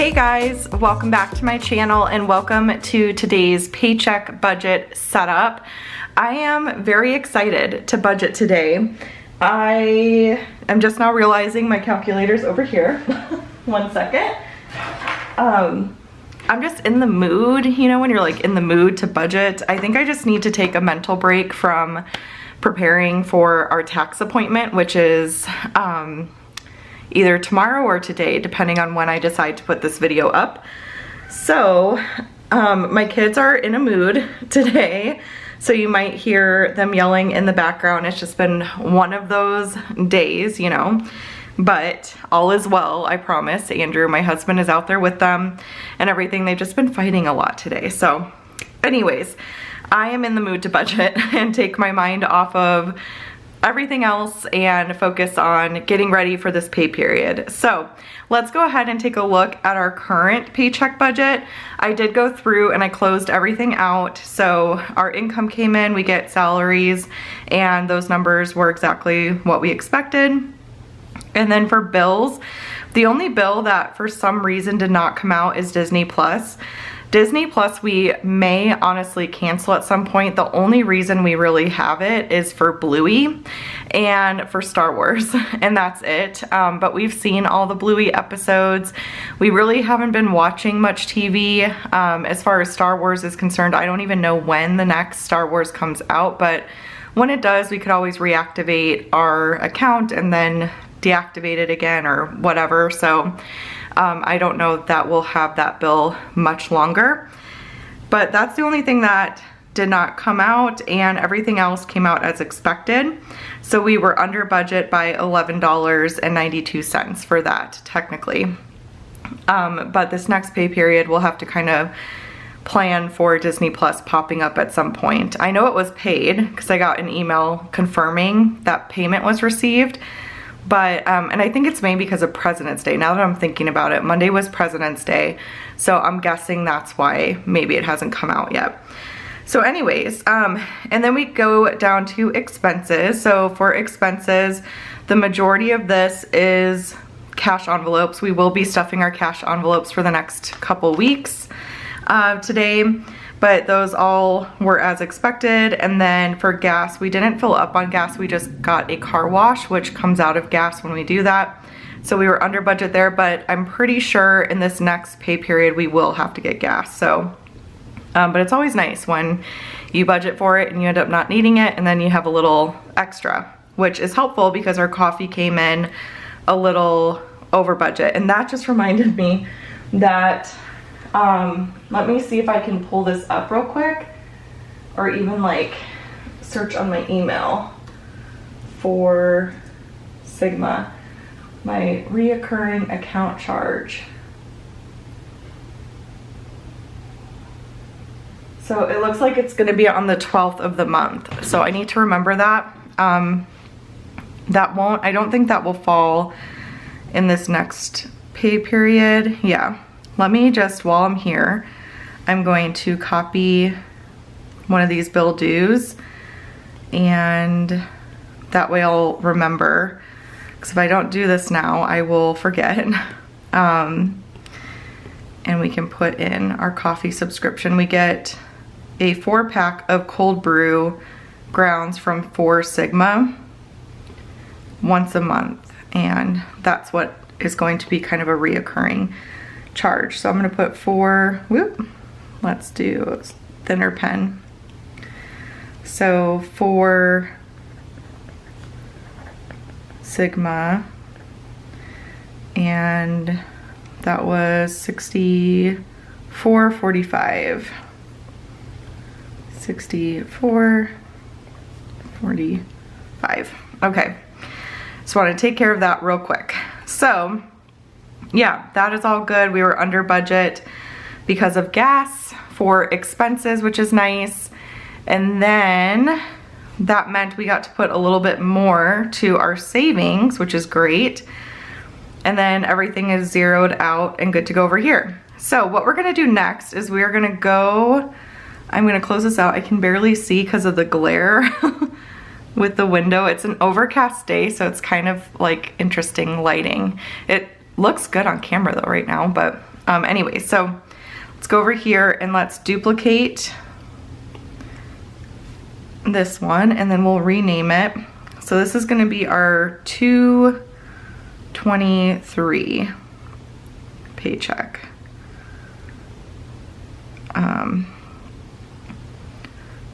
Hey guys, welcome back to my channel and welcome to today's paycheck budget setup. I am very excited to budget today. I am just now realizing my calculator's over here. 1 second. I'm just in the mood, you know, when you're like in the mood to budget. I think I just need to take a mental break from preparing for our tax appointment, which is either tomorrow or today, depending on when I decide to put this video up. So my kids are in a mood today, so you might hear them yelling in the background. It's just been one of those days, you know, but all is well, I promise. Andrew, my husband, is out there with them and everything. They've just been fighting a lot today. So anyways, I am in the mood to budget and take my mind off of everything else and focus on getting ready for this pay period. So let's go ahead and take a look at our current paycheck budget. I did go through and I closed everything out. So our income came in, we get salaries, and those numbers were exactly what we expected. And then for bills, the only bill that for some reason did not come out is Disney Plus. Disney Plus we may honestly cancel at some point. The only reason we really have it is for Bluey and for Star Wars, and that's it. But we've seen all the Bluey episodes. We really haven't been watching much TV. As far as Star Wars is concerned, I don't even know when the next Star Wars comes out, but when it does, we could always reactivate our account and then deactivate it again or whatever. So I don't know if that will have that bill much longer, but that's the only thing that did not come out, and everything else came out as expected. So we were under budget by $11.92 for that technically. But this next pay period we'll have to kind of plan for Disney Plus popping up at some point. I know it was paid because I got an email confirming that payment was received. But, and I think it's maybe because of President's Day. Now that I'm thinking about it, Monday was President's Day. So I'm guessing that's why maybe it hasn't come out yet. So anyways, and then we go down to expenses. So for expenses, the majority of this is cash envelopes. We will be stuffing our cash envelopes for the next couple weeks today. But those all were as expected. And then for gas, we didn't fill up on gas. We just got a car wash, which comes out of gas when we do that. So we were under budget there, but I'm pretty sure in this next pay period, we will have to get gas. So, but it's always nice when you budget for it and you end up not needing it, and then you have a little extra, which is helpful because our coffee came in a little over budget. And that just reminded me that let me see if I can pull this up real quick, or even like search on my email for Sigma, my reoccurring account charge. So it looks like it's gonna be on the 12th of the month. So I need to remember that. I don't think that will fall in this next pay period. Yeah. Let me just, while I'm here, I'm going to copy one of these bill dues, and that way I'll remember, because if I don't do this now, I will forget. And we can put in our coffee subscription. We get a 4-pack of cold brew grounds from 4 Sigma once a month, and that's what is going to be kind of a reoccurring charge. So I'm going to put 4, let's do thinner pen. So 4 Sigma, and that was $64.45. $64.45. Okay, just want to take care of that real quick. So yeah, that is all good. We were under budget because of gas for expenses, which is nice. And then that meant we got to put a little bit more to our savings, which is great. And then everything is zeroed out and good to go over here. So what we're gonna do next is we are gonna go, I'm gonna close this out. I can barely see because of the glare with the window. It's an overcast day, so it's kind of like interesting lighting. It looks good on camera though right now, but Anyway, so let's go over here and let's duplicate this one, and then we'll rename it. So this is going to be our 223 paycheck.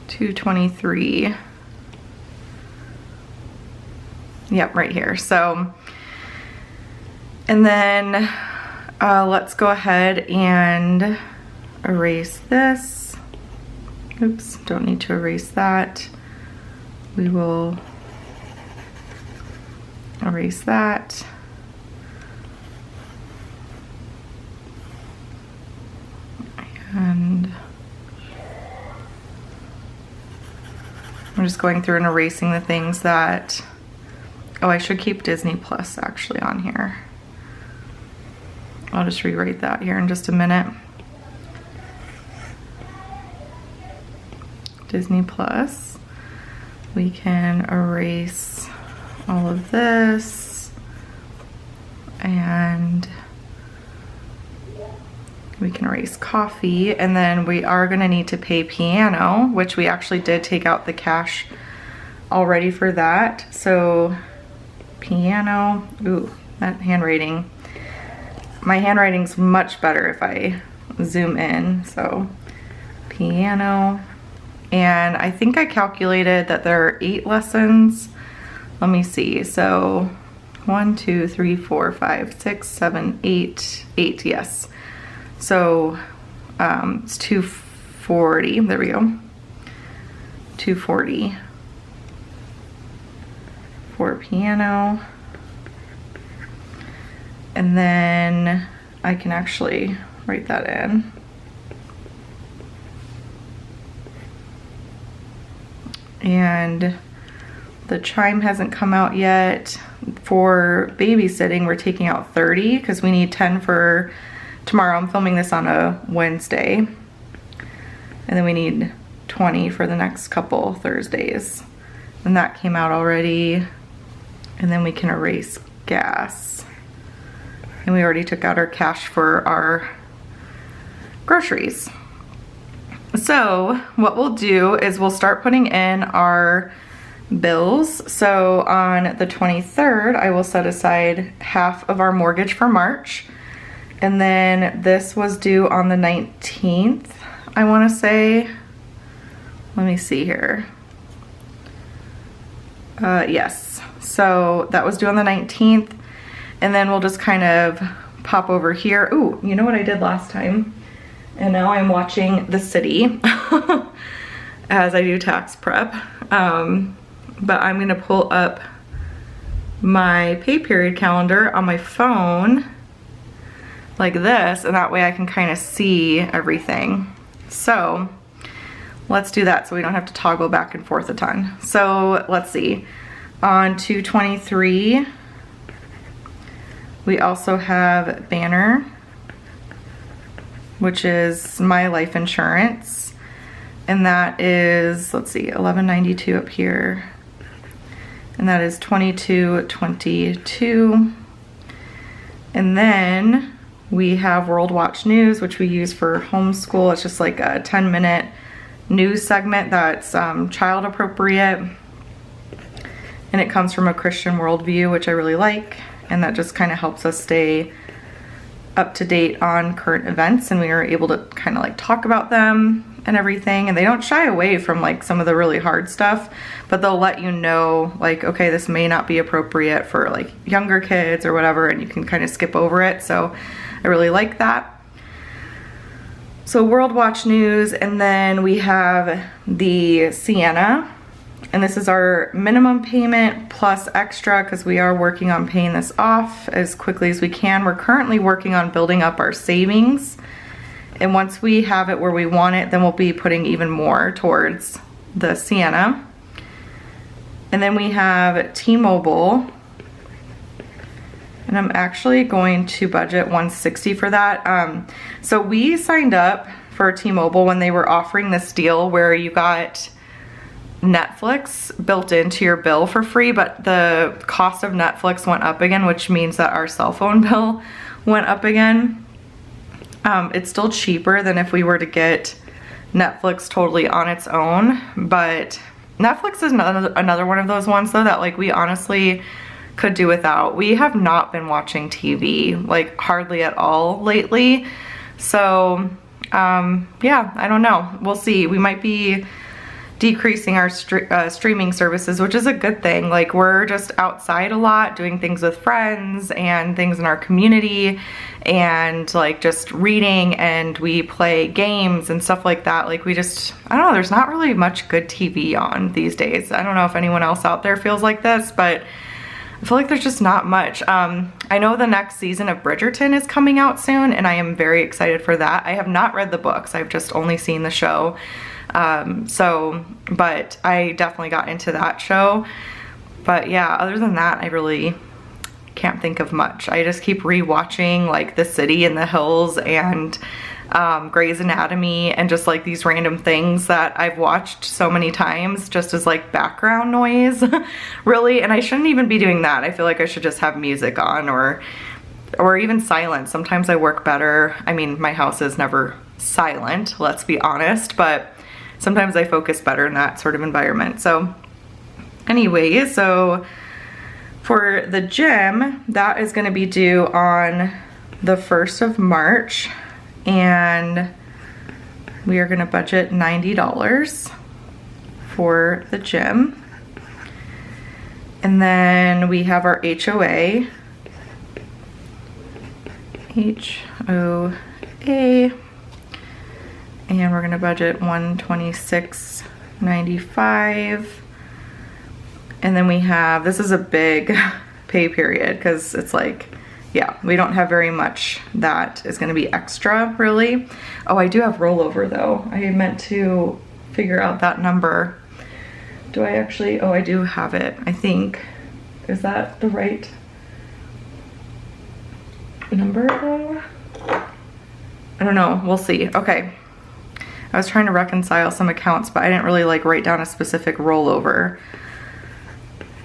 223. Yep, right here. So, and then let's go ahead and erase this. Oops, don't need to erase that. We will erase that. And I'm just going through and erasing the things that, oh, I should keep Disney Plus actually on here. I'll just rewrite that here in just a minute. Disney Plus. We can erase all of this, and we can erase coffee, and then we are going to need to pay piano, which we actually did take out the cash already for that. So piano, ooh, that handwriting. My handwriting's much better if I zoom in. So piano, and I think I calculated that there are 8 lessons. Let me see. So 1, 2, 3, 4, 5, 6, 7, 8, 8, yes. So it's 240, there we go. 240 for piano. And then I can actually write that in. And the chime hasn't come out yet. For babysitting, we're taking out 30 because we need 10 for tomorrow. I'm filming this on a Wednesday. And then we need 20 for the next couple Thursdays. And that came out already. And then we can erase gas. And we already took out our cash for our groceries. So what we'll do is we'll start putting in our bills. So on the 23rd, I will set aside half of our mortgage for March. And then this was due on the 19th, I want to say. Let me see here. Yes, so that was due on the 19th. And then we'll just kind of pop over here. Ooh, you know what I did last time? And now I'm watching The City as I do tax prep. But I'm gonna pull up my pay period calendar on my phone like this, and that way I can kind of see everything. So let's do that so we don't have to toggle back and forth a ton. So let's see. On 223, we also have Banner, which is my life insurance. And that is, let's see, $11.92 up here. And that is $22.22. And then we have World Watch News, which we use for homeschool. It's just like a 10-minute news segment that's child appropriate. And it comes from a Christian worldview, which I really like. And that just kind of helps us stay up to date on current events, and we are able to kind of like talk about them and everything. And they don't shy away from like some of the really hard stuff, but they'll let you know like, okay, this may not be appropriate for like younger kids or whatever, and you can kind of skip over it. So I really like that. So World Watch News, and then we have the Sienna. And this is our minimum payment plus extra because we are working on paying this off as quickly as we can. We're currently working on building up our savings. And once we have it where we want it, then we'll be putting even more towards the Sienna. And then we have T-Mobile. And I'm actually going to budget $160 for that. So we signed up for T-Mobile when they were offering this deal where you got Netflix built into your bill for free, but the cost of Netflix went up again, which means that our cell phone bill went up again. It's still cheaper than if we were to get Netflix totally on its own, but Netflix is another one of those ones though that like we honestly could do without. We have not been watching TV like hardly at all lately. So yeah, I don't know. We'll see. We might be decreasing our streaming services, which is a good thing. Like we're just outside a lot doing things with friends and things in our community and like just reading, and we play games and stuff like that. Like we just, I don't know, there's not really much good TV on these days. I don't know if anyone else out there feels like this, but I feel like there's just not much. I know the next season of Bridgerton is coming out soon, and I am very excited for that. I have not read the books. I've just only seen the show. But I definitely got into that show. But yeah, other than that, I really can't think of much. I just keep rewatching like The City in the Hills and Grey's Anatomy and just like these random things that I've watched so many times just as like background noise, really. And I shouldn't even be doing that. I feel like I should just have music on or even silence. Sometimes I work better. I mean, my house is never silent, let's be honest, but sometimes I focus better in that sort of environment. So anyway, so for the gym, that is gonna be due on the 1st of March, and we are gonna budget $90 for the gym. And then we have our HOA. HOA. And we're gonna budget $126.95. And then we have, this is a big pay period because it's like, yeah, we don't have very much that is gonna be extra, really. Oh, I do have rollover though. I meant to figure out that number. Do I actually, oh, I do have it, I think. Is that the right number though? I don't know, we'll see. Okay. I was trying to reconcile some accounts, but I didn't really like write down a specific rollover.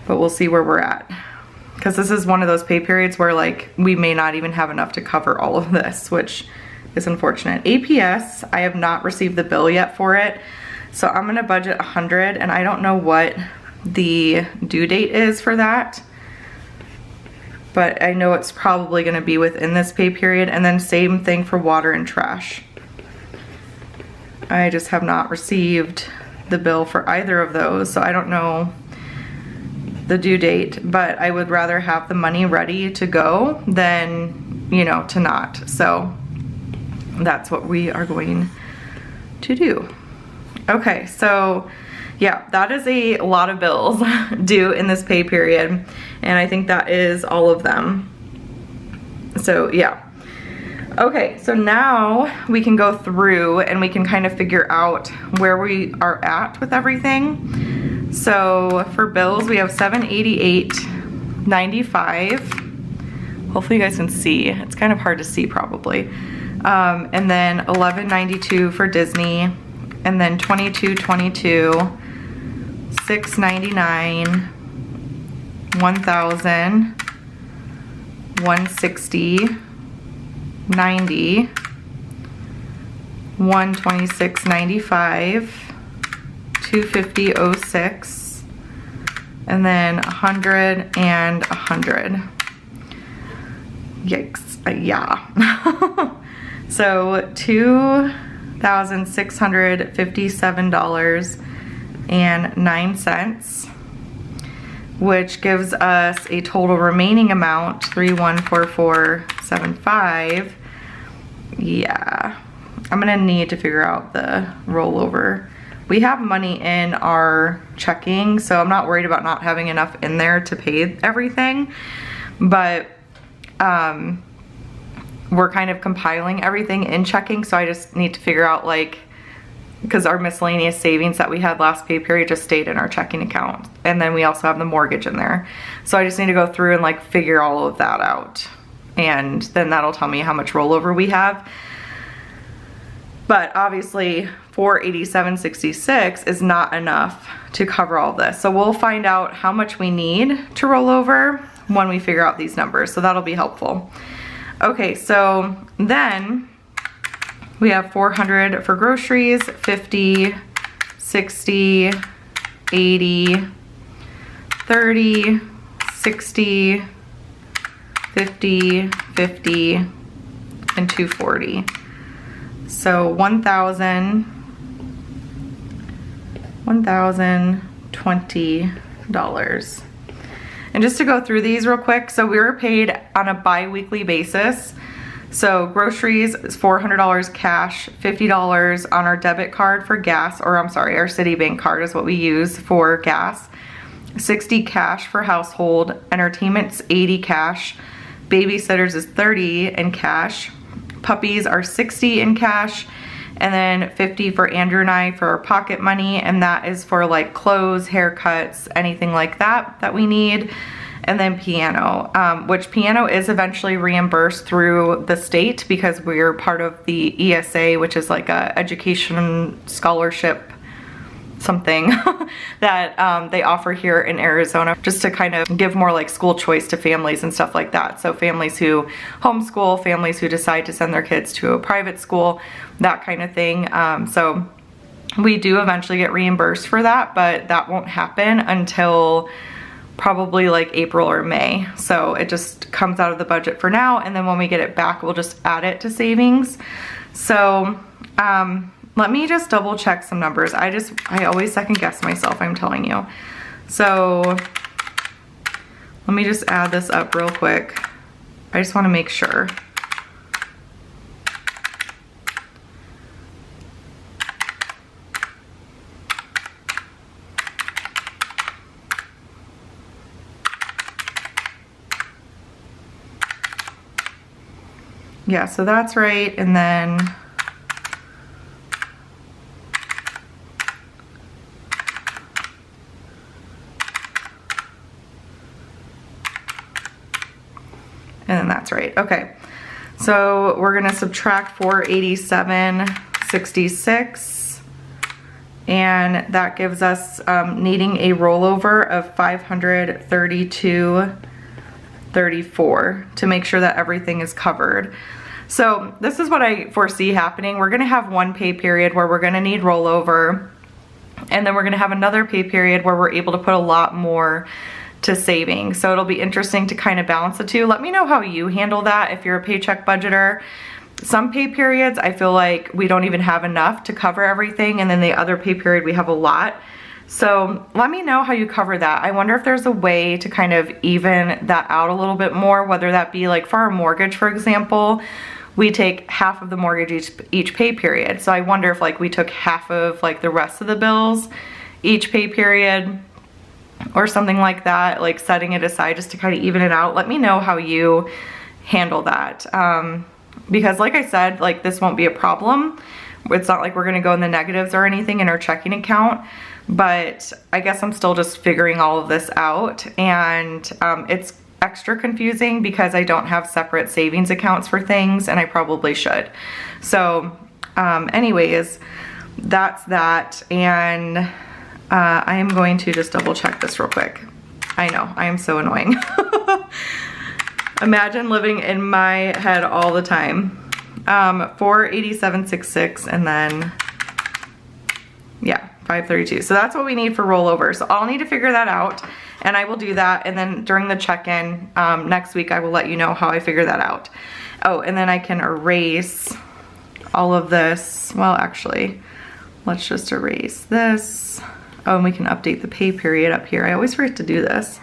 But we'll see where we're at. Because this is one of those pay periods where like we may not even have enough to cover all of this, which is unfortunate. APS, I have not received the bill yet for it. So I'm gonna budget 100, and I don't know what the due date is for that. But I know it's probably gonna be within this pay period. And then same thing for water and trash. I just have not received the bill for either of those, so I don't know the due date, but I would rather have the money ready to go than, you know, to not. So that's what we are going to do. Okay, so yeah, that is a lot of bills due in this pay period, and I think that is all of them. So yeah. Okay, so now we can go through and we can kind of figure out where we are at with everything. So for bills, we have $788.95. Hopefully you guys can see. It's kind of hard to see probably. And then $11.92 for Disney, and then $22.22, $6.99, $1,000, $160. 90, 126.95, 250.06, and then 100 and 100. Yikes! Yeah. So $2,657.09, which gives us a total remaining amount 314475. Yeah, I'm gonna need to figure out the rollover. We have money in our checking, so I'm not worried about not having enough in there to pay everything, but we're kind of compiling everything in checking, so I just need to figure out, like, because our miscellaneous savings that we had last pay period just stayed in our checking account, and then we also have the mortgage in there, so I just need to go through and like figure all of that out, and then that'll tell me how much rollover we have. But obviously $487.66 is not enough to cover all this, so we'll find out how much we need to roll over when we figure out these numbers, so that'll be helpful. Okay, so then We have $400 for groceries, $50, $60, $80, $30, $60, $50, $50, and $240. So $1,020. And just to go through these real quick, so we were paid on a bi-weekly basis. So groceries is $400 cash, $50 on our debit card for gas, or I'm sorry, our Citibank card is what we use for gas. $60 cash for household, entertainment's $80 cash, babysitters is $30 in cash, puppies are $60 in cash, and then $50 for Andrew and I for our pocket money, and that is for like clothes, haircuts, anything like that we need. And then piano, which piano is eventually reimbursed through the state because we're part of the ESA, which is like a education scholarship something that they offer here in Arizona, just to kind of give more like school choice to families and stuff like that. So families who homeschool, families who decide to send their kids to a private school, that kind of thing. So we do eventually get reimbursed for that, but that won't happen until probably like April or May. So it just comes out of the budget for now, and then when we get it back, we'll just add it to savings. So let me just double check some numbers. I always second guess myself, I'm telling you. So let me just add this up real quick. I just want to make sure. Yeah, so that's right, and then that's right. Okay, so we're gonna subtract 487.66, and that gives us needing a rollover of 532.34 to make sure that everything is covered. So this is what I foresee happening. We're gonna have one pay period where we're gonna need rollover, and then we're gonna have another pay period where we're able to put a lot more to saving. So it'll be interesting to kind of balance the two. Let me know how you handle that if you're a paycheck budgeter. Some pay periods, I feel like we don't even have enough to cover everything, and then the other pay period we have a lot. So let me know how you cover that. I wonder if there's a way to kind of even that out a little bit more, whether that be like for our mortgage, for example, we take half of the mortgage each pay period. So I wonder if like we took half of like the rest of the bills each pay period or something like that, like setting it aside just to kind of even it out. Let me know how you handle that. Because like I said, like this won't be a problem. It's not like we're gonna go in the negatives or anything in our checking account, but I guess I'm still just figuring all of this out, and it's extra confusing because I don't have separate savings accounts for things, and I probably should. So anyways, that's that, and I am going to just double check this real quick. I know, I am so annoying. Imagine living in my head all the time. 487.66, and then, yeah, 532. So that's what we need for rollover. So I'll need to figure that out, and I will do that. And then during the check-in next week, I will let you know how I figure that out. Oh, and then I can erase all of this. Well, actually, let's just erase this. Oh, and we can update the pay period up here. I always forget to do this.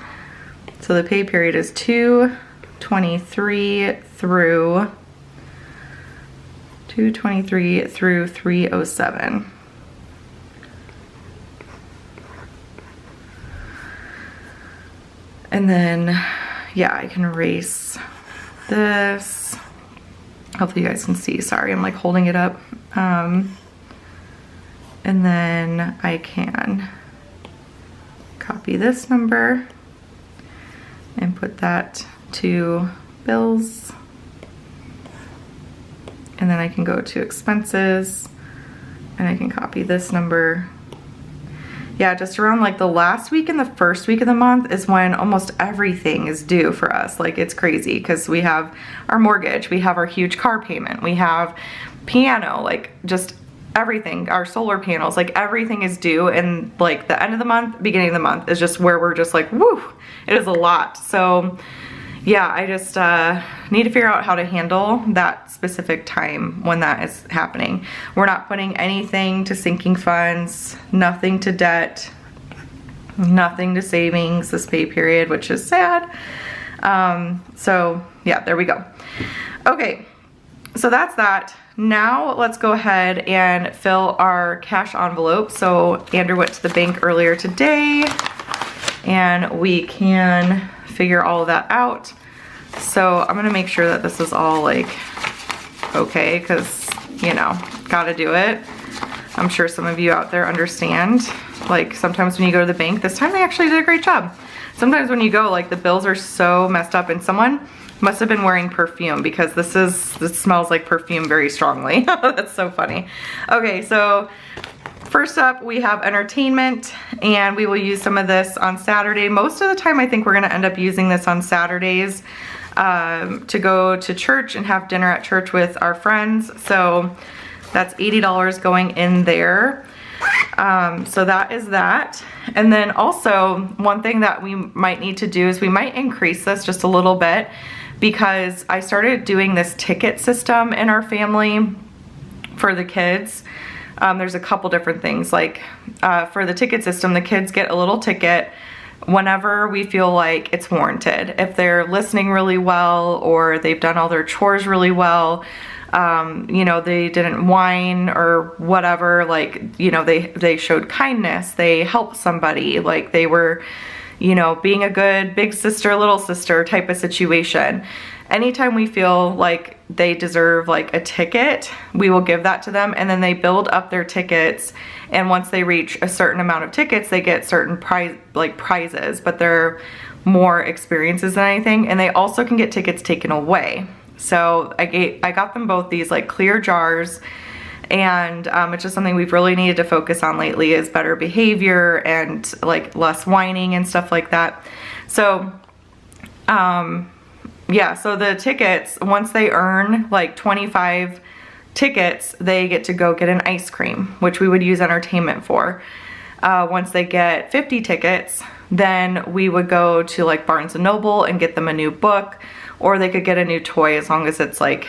So the pay period is 2/23 through 3/07. And then, yeah, I can erase this. Hopefully you guys can see. Sorry, I'm like holding it up. And then I can copy this number and put that to bills. And then I can go to expenses, and I can copy this number. Yeah, just around like the last week and the first week of the month is when almost everything is due for us. Like, it's crazy because we have our mortgage, we have our huge car payment, we have piano, like just everything, our solar panels, like everything is due, and like the end of the month, beginning of the month is just where we're just like, woo, it is a lot. So yeah, I just need to figure out how to handle that specific time when that is happening. We're not putting anything to sinking funds, nothing to debt, nothing to savings this pay period, which is sad. So yeah, there we go. Okay, so that's that. Now let's go ahead and fill our cash envelope. So Andrew went to the bank earlier today and we can figure all of that out. So I'm gonna make sure that this is all like okay, because you know, gotta do it. I'm sure some of you out there understand. Like sometimes when you go to the bank, this time they actually did a great job. Sometimes when you go, like the bills are so messed up, and someone must have been wearing perfume, because this smells like perfume very strongly. That's so funny. Okay, so first up we have entertainment, and we will use some of this on Saturday. Most of the time I think we're gonna end up using this on Saturdays to go to church and have dinner at church with our friends. So that's $80 going in there. So that is that. And then also one thing that we might need to do is we might increase this just a little bit, because I started doing this ticket system in our family for the kids. There's a couple different things, like for the ticket system, the kids get a little ticket whenever we feel like it's warranted. If they're listening really well, or they've done all their chores really well, you know, they didn't whine or whatever, like, you know, they showed kindness, they helped somebody, like they were, you know, being a good big sister, little sister type of situation. Anytime we feel like they deserve like a ticket, we will give that to them, and then they build up their tickets, and once they reach a certain amount of tickets, they get certain prizes, but they're more experiences than anything, and they also can get tickets taken away. So I got them both these like clear jars, and it's just something we've really needed to focus on lately, is better behavior and like less whining and stuff like that. So yeah, so the tickets, once they earn like 25 tickets, they get to go get an ice cream, which we would use entertainment for. Once they get 50 tickets, then we would go to like Barnes & Noble and get them a new book, or they could get a new toy, as long as it's like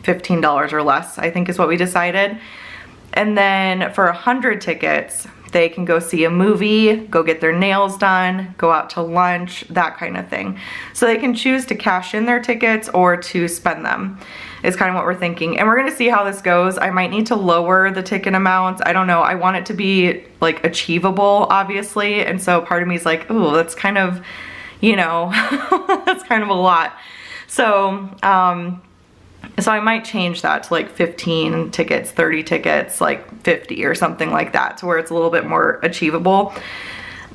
$15 or less, I think is what we decided. And then for 100 tickets, they can go see a movie, go get their nails done, go out to lunch, that kind of thing. So they can choose to cash in their tickets or to spend them, is kind of what we're thinking. And we're gonna see how this goes. I might need to lower the ticket amounts. I don't know, I want it to be like achievable, obviously. And so part of me is like, oh, that's kind of, you know, that's kind of a lot. So, so I might change that to like 15 tickets, 30 tickets, like 50 or something like that, to where it's a little bit more achievable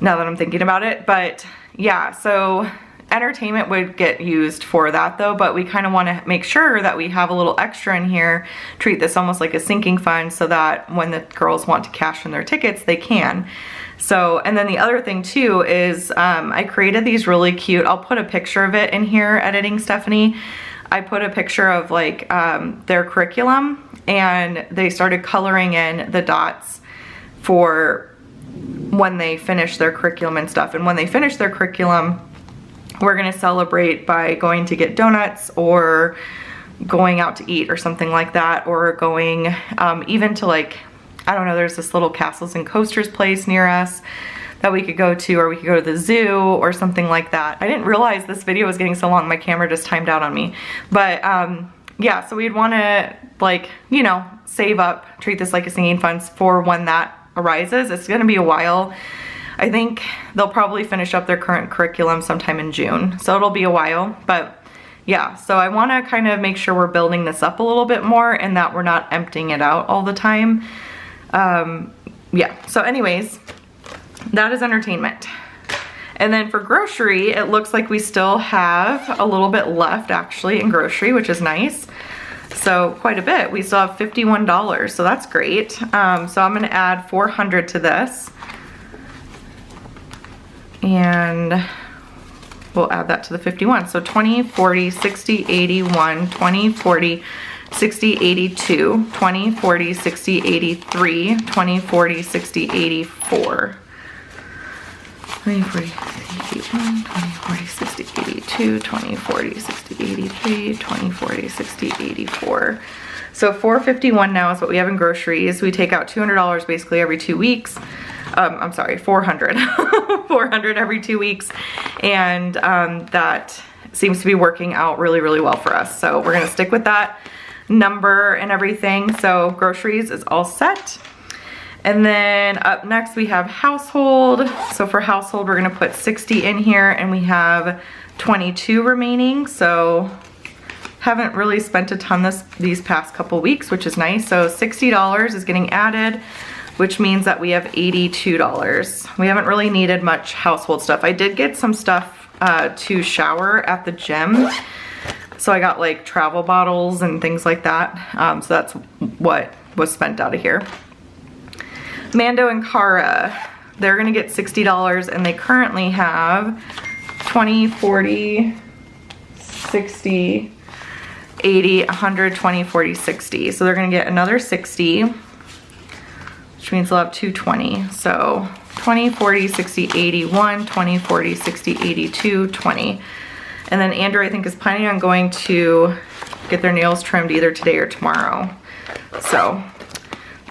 now that I'm thinking about it. But yeah, so entertainment would get used for that though, but we kind of want to make sure that we have a little extra in here, treat this almost like a sinking fund, so that when the girls want to cash in their tickets, they can. So, and then the other thing too is I created these really cute, I'll put a picture of it in here, Editing Stephanie. I put a picture of like their curriculum, and they started coloring in the dots for when they finish their curriculum and stuff. And when they finish their curriculum, we're gonna celebrate by going to get donuts, or going out to eat or something like that, or going even to like, I don't know, there's this little Castles and Coasters place near us that we could go to, or we could go to the zoo or something like that. I didn't realize this video was getting so long. My camera just timed out on me. But yeah, so we'd want to, like, you know, save up, treat this like a singing fund for when that arises. It's going to be a while. I think they'll probably finish up their current curriculum sometime in June, so it'll be a while. But yeah, so I want to kind of make sure we're building this up a little bit more, and that we're not emptying it out all the time. Yeah, so anyways, that is entertainment. And then for grocery, it looks like we still have a little bit left actually in grocery, which is nice. So quite a bit. We still have $51, so that's great. So I'm gonna add 400 to this. And we'll add that to the 51. So 20, 40, 60, 80, 1, 20, 40, 60, 82, 20, 40, 60, 83, 20, 40, 60, 84. 20, 40, 60, 81, 20, 40, 60, 82, 20, 40, 60, 83, 20, 40, 60, 84. So $451 now is what we have in groceries. We take out $200 basically every 2 weeks. I'm sorry, 400. 400 every 2 weeks. And that seems to be working out really, really well for us. So we're gonna stick with that number and everything. So groceries is all set. And then up next we have household. So for household, we're gonna put 60 in here and we have 22 remaining. So haven't really spent a ton these past couple weeks, which is nice. So $60 is getting added, which means that we have $82. We haven't really needed much household stuff. I did get some stuff to shower at the gym. So I got like travel bottles and things like that. So that's what was spent out of here. Mando and Cara, they're gonna get $60 and they currently have 20, 40, 60, 80, 100, 20, 40, 60. So they're gonna get another 60, which means they'll have 220. So 20, 40, 60, 81, 20, 40, 60, 82, 20. And then Andrew, I think, is planning on going to get their nails trimmed either today or tomorrow. So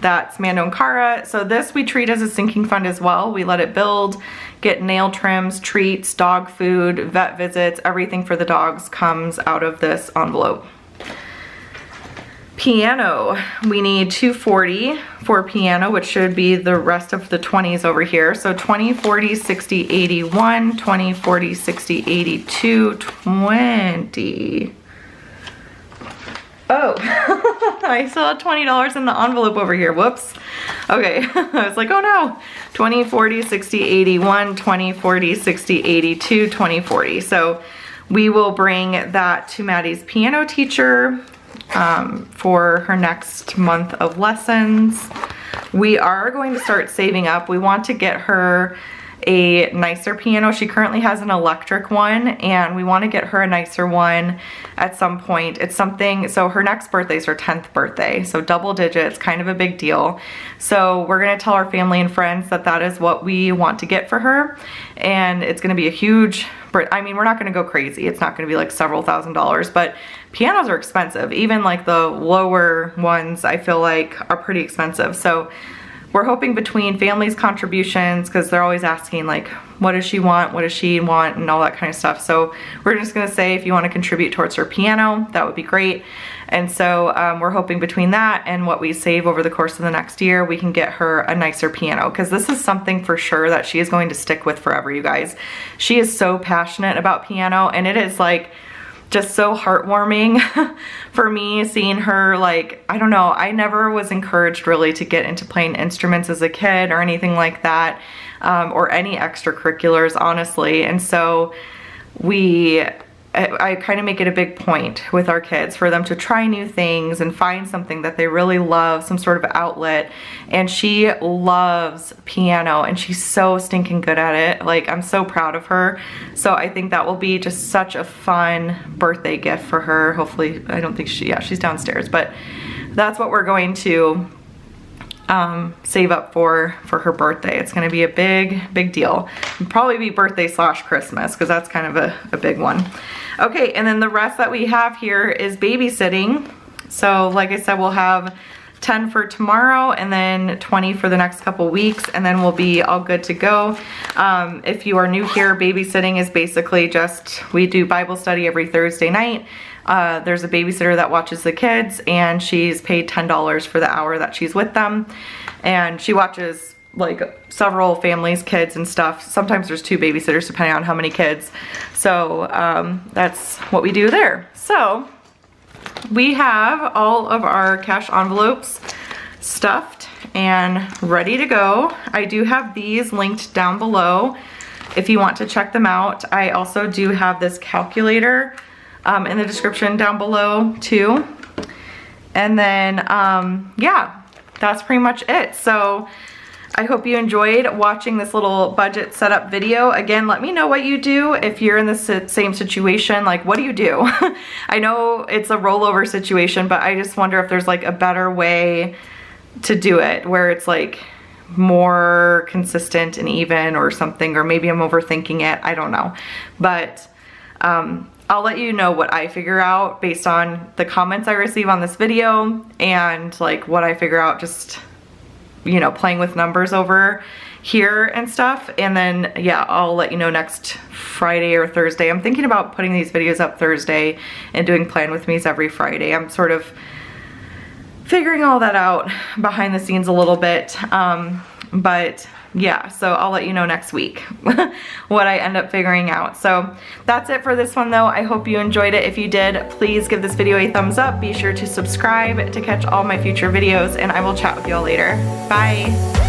that's Mando and Cara. So this we treat as a sinking fund as well. We let it build, get nail trims, treats, dog food, vet visits, everything for the dogs comes out of this envelope. Piano, we need 240 for piano, which should be the rest of the 20s over here. So 20, 40, 60, 81, 20, 40, 60, 82, 20. Oh, I still have $20 in the envelope over here. Whoops. Okay, I was like, oh no. 20, 40, 60, 81, 20, 40, 60, 82, 20, 40. So we will bring that to Maddie's piano teacher for her next month of lessons. We are going to start saving up. We want to get her a nicer piano. She currently has an electric one and we want to get her a nicer one at some point. It's something, so her next birthday is her 10th birthday, so double digits, kind of a big deal. So we're gonna tell our family and friends that that is what we want to get for her, and it's gonna be a huge, I mean, we're not gonna go crazy. It's not gonna be like several $1,000s, but pianos are expensive. Even like the lower ones I feel like are pretty expensive. So we're hoping between families' contributions, because they're always asking like, what does she want, what does she want, and all that kind of stuff. So we're just gonna say if you want to contribute towards her piano, that would be great. And so we're hoping between that and what we save over the course of the next year, we can get her a nicer piano, because this is something for sure that she is going to stick with forever, you guys. She is so passionate about piano, and it is like just so heartwarming for me seeing her, like, I don't know, I never was encouraged really to get into playing instruments as a kid or anything like that, or any extracurriculars, honestly. And so I kind of make it a big point with our kids for them to try new things and find something that they really love, some sort of outlet. And she loves piano and she's so stinking good at it. Like, I'm so proud of her. So I think that will be just such a fun birthday gift for her. Hopefully, I don't think she's downstairs, but that's what we're going to save up for her birthday. It's gonna be a big deal. It'll probably be birthday / Christmas, because that's kind of a big one. Okay, and then the rest that we have here is babysitting. So like I said, we'll have 10 for tomorrow and then 20 for the next couple weeks, and then we'll be all good to go. If you are new here, babysitting is basically just, we do Bible study every Thursday night. There's a babysitter that watches the kids, and she's paid $10 for the hour that she's with them. And she watches like several families, kids and stuff. Sometimes there's 2 babysitters depending on how many kids. So that's what we do there. So we have all of our cash envelopes stuffed and ready to go. I do have these linked down below if you want to check them out. I also do have this calculator in the description down below too. And then, yeah, that's pretty much it. So I hope you enjoyed watching this little budget setup video. Again, let me know what you do if you're in the same situation. Like, what do you do? I know it's a rollover situation, but I just wonder if there's like a better way to do it where it's like more consistent and even or something, or maybe I'm overthinking it. I don't know. But I'll let you know what I figure out based on the comments I receive on this video and like what I figure out just, you know, playing with numbers over here and stuff. And then yeah, I'll let you know next Friday or Thursday. I'm thinking about putting these videos up Thursday and doing plan with me's every Friday. I'm sort of figuring all that out behind the scenes a little bit. But yeah, so I'll let you know next week what I end up figuring out. So that's it for this one though. I hope you enjoyed it. If you did, please give this video a thumbs up. Be sure to subscribe to catch all my future videos, and I will chat with you all later. Bye.